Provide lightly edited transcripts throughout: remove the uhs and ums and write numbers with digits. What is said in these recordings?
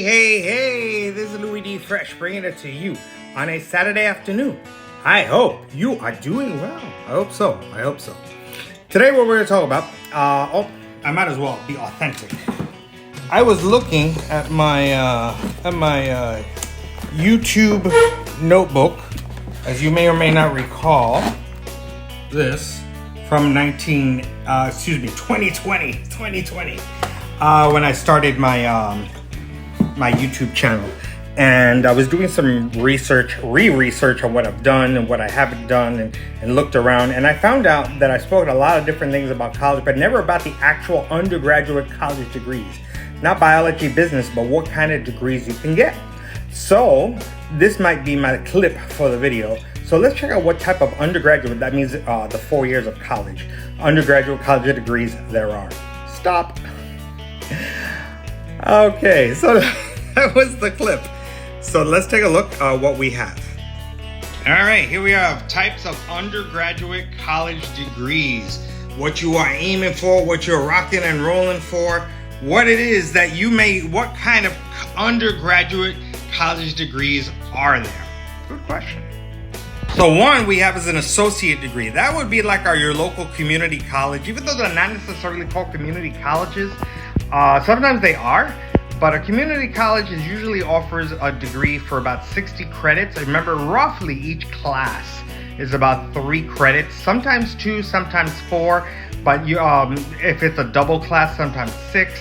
Hey, this is Louis D. Fresh bringing it to you on a Saturday afternoon. I hope you are doing well. I hope so. Today what we're going to talk about, I might as well be authentic. I was looking at my YouTube notebook, as you may or may not recall, this from 2020, when I started my YouTube channel, and I was doing some research on what I've done and what I haven't done, and looked around, and I found out that I spoke a lot of different things about college, but never about the actual undergraduate college degrees. Not biology, business, but what kind of degrees you can get. So this might be my clip for the video. So let's check out what type of undergraduate, that means the 4 years of college, undergraduate college degrees there are. Stop. Okay, so that was the clip. So let's take a look at what we have. All right, here we have types of undergraduate college degrees. What you are aiming for, what you're rocking and rolling for, what it is that what kind of undergraduate college degrees are there? Good question. So one we have is an associate degree. That would be like your local community college, even though they're not necessarily called community colleges. Sometimes they are, but a community college usually offers a degree for about 60 credits. I remember roughly each class is about 3 credits, sometimes 2, sometimes 4, but if it's a double class, sometimes 6,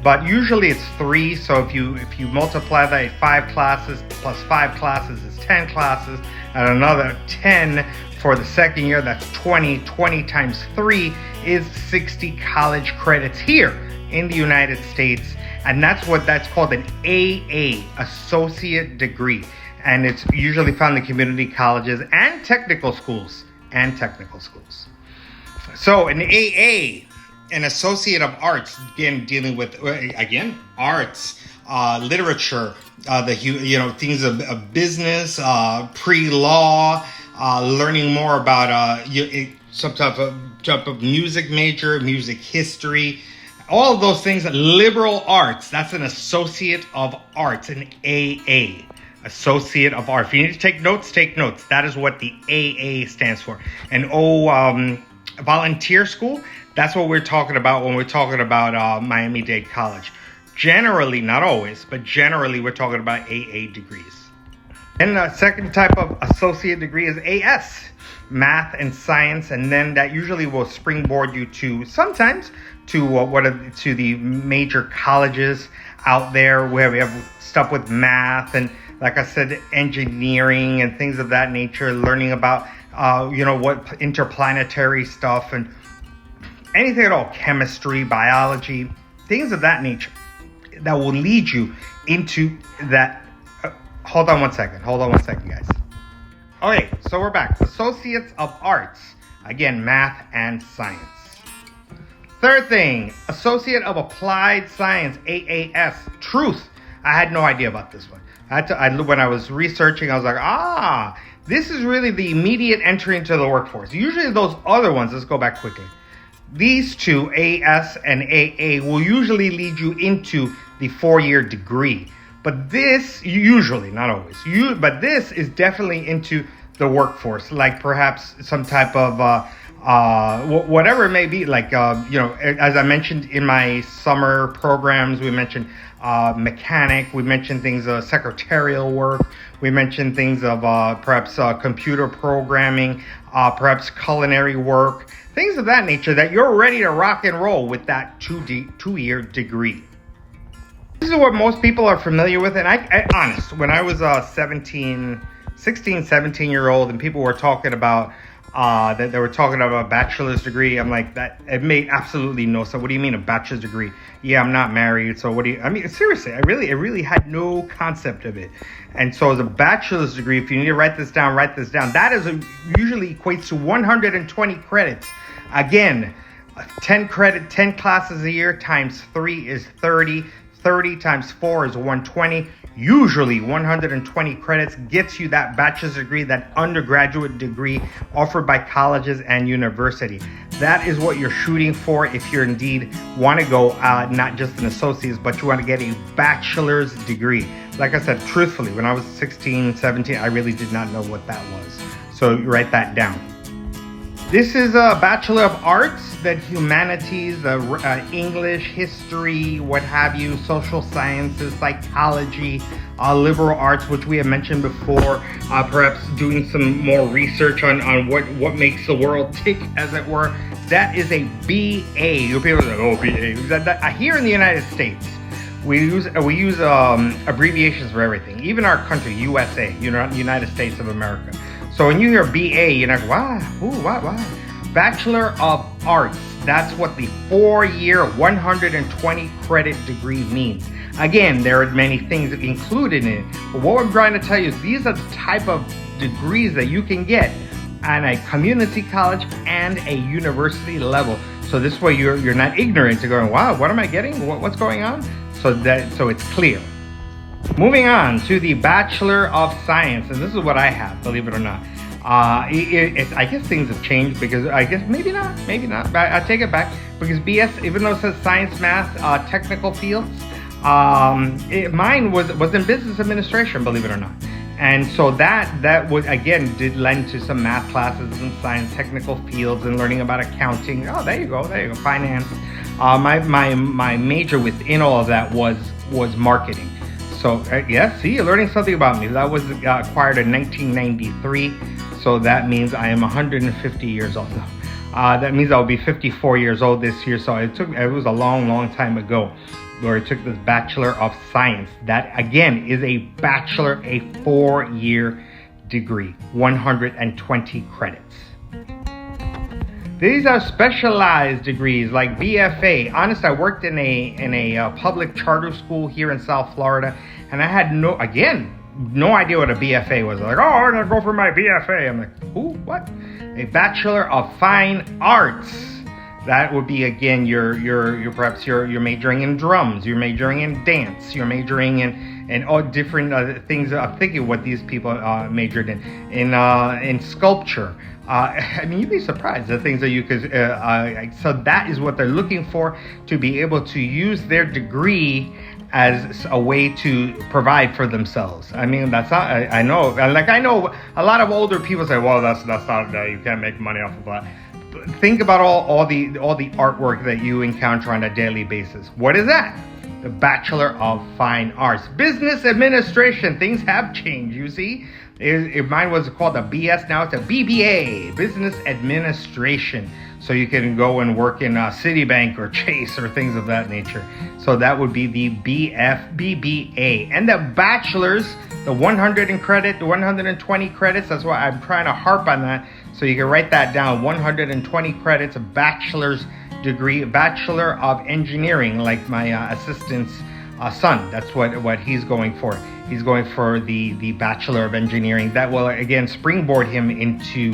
but usually it's 3. So if you multiply that, 5 classes plus 5 classes is 10 classes, and another 10 for the second year, that's 20. 20 times 3 is 60 college credits here in the United States, and that's called an AA, associate degree, and it's usually found in community colleges and technical schools. So an AA, an associate of arts, again dealing with arts, literature, things of business, pre-law, learning more about some type of music major, music history. All of those things, liberal arts, that's an associate of arts, an AA, associate of art. If you need to take notes, take notes. That is what the AA stands for. And volunteer school, that's what we're talking about when we're talking about Miami-Dade College. Generally, not always, but generally we're talking about AA degrees. And the second type of associate degree is AS, math and science, and then that usually will springboard you to sometimes to the major colleges out there where we have stuff with math and, like I said, engineering and things of that nature, learning about what interplanetary stuff and anything at all, chemistry, biology, things of that nature that will lead you into that. Hold on one second, guys. Okay, so we're back. Associates of Arts. Again, math and science. Third thing, Associate of Applied Science, AAS. Truth. I had no idea about this one. When I was researching, I was like, this is really the immediate entry into the workforce. Usually those other ones, let's go back quickly. These two, AS and AA, will usually lead you into the 4-year degree. But this, usually, not always, but this is definitely into the workforce, like perhaps some type of, whatever it may be, like, as I mentioned in my summer programs, we mentioned mechanic, we mentioned things of secretarial work, we mentioned things of perhaps computer programming, perhaps culinary work, things of that nature that you're ready to rock and roll with that 2-year degree. This is what most people are familiar with, and I honest, when I was 16, 17-year-old, and people were talking about that they were talking about a bachelor's degree, I'm like, that it made absolutely no sense. What do you mean a bachelor's degree? Yeah, I'm not married, so what do you? I mean, seriously, I really had no concept of it. And so, as a bachelor's degree, if you need to write this down. That usually equates to 120 credits. Again, 10 classes a year times 3 is 30. 30 times 4 is 120. Usually 120 credits gets you that bachelor's degree, that undergraduate degree offered by colleges and university. That is what you're shooting for if you indeed want to go not just an associate's, but you want to get a bachelor's degree. Like I said, truthfully, when I was 16, 17, I really did not know what that was. So write that down. This is a Bachelor of Arts, that humanities, English, history, what have you, social sciences, psychology, liberal arts, which we have mentioned before, perhaps doing some more research on what makes the world tick, as it were. That is a BA. People are like, oh, BA. Here in the United States, we use abbreviations for everything. Even our country, USA, United States of America. So when you hear BA, you're like, why? Why? Bachelor of Arts. That's what the 4-year, 120 credit degree means. Again, there are many things included in it. But what I'm trying to tell you is these are the type of degrees that you can get at a community college and a university level. So this way you're not ignorant to going, wow, what am I getting? What's going on? So it's clear. Moving on to the Bachelor of Science, and this is what I have, believe it or not. I guess things have changed, because I guess maybe not. But I take it back, because BS, even though it says science, math, technical fields, mine was in business administration, believe it or not. And so that would, again, did lend to some math classes and science, technical fields, and learning about accounting. Oh, there you go, finance. My major within all of that was marketing. So see, you're learning something about me. That was acquired in 1993. So that means I am 150 years old now. That means I'll be 54 years old this year. So it was a long time ago where I took this Bachelor of Science. That again is a bachelor, a 4-year degree, 120 credits. These are specialized degrees like BFA. Honestly, I worked in a public charter school here in South Florida, and I had no idea what a BFA was. Like, oh, I'm gonna go for my BFA. I'm like, who? What? A Bachelor of Fine Arts. That would be, again, you're perhaps majoring in drums, you're majoring in dance, you're majoring in all different things. I'm thinking what these people majored in sculpture. I mean, you'd be surprised the things that you could. So that is what they're looking for, to be able to use their degree as a way to provide for themselves. I mean, that's not. I know a lot of older people say, well, that's not you can't make money off of that. Think about all the artwork that you encounter on a daily basis. What is that? The Bachelor of Fine Arts. Business Administration. Things have changed, you see. Mine was called a BS, now it's a BBA, Business Administration. So you can go and work in Citibank or Chase or things of that nature. So that would be the BBA. And the bachelor's, the 120 credits, that's why I'm trying to harp on that. So you can write that down, 120 credits, a bachelor's degree, Bachelor of Engineering, like my assistant's son. That's what he's going for. He's going for the Bachelor of Engineering. That will, again, springboard him into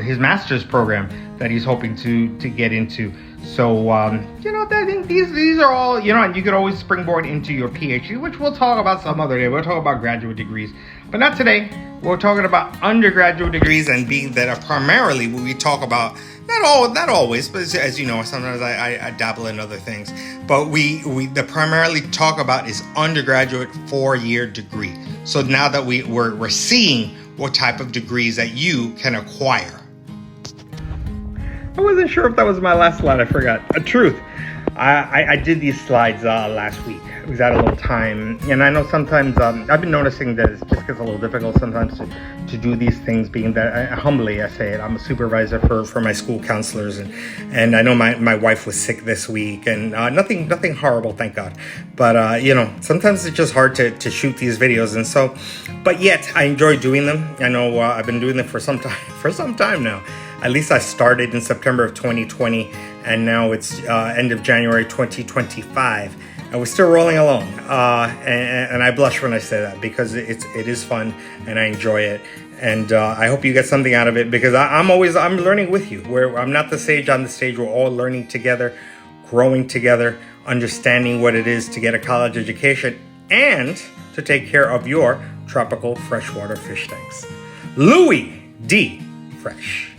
his master's program that he's hoping to get into. So, I think these are all, and you could always springboard into your PhD, which we'll talk about some other day. We'll talk about graduate degrees, but not today. We're talking about undergraduate degrees, and being that are primarily what we talk about. Not always, but as you know, sometimes I dabble in other things. But we primarily talk about is undergraduate 4-year degree. So now that we're seeing what type of degrees that you can acquire. I wasn't sure if that was my last slide. I forgot. Truth. I did these slides last week. It was at a little time, and I know sometimes I've been noticing that it just gets a little difficult sometimes to do these things. Being that humbly I say it, I'm a supervisor for my school counselors, and I know my wife was sick this week, and nothing horrible, thank God. But sometimes it's just hard to shoot these videos, and so, but yet I enjoy doing them. I know I've been doing them for some time now. At least I started in September of 2020, and now it's end of January 2025. And we're still rolling along, and I blush when I say that, because it is fun and I enjoy it, and I hope you get something out of it, because I'm learning with you. I'm not the sage on the stage. We're all learning together, growing together understanding what it is to get a college education, and to take care of your tropical freshwater fish tanks. Louis D. Fresh.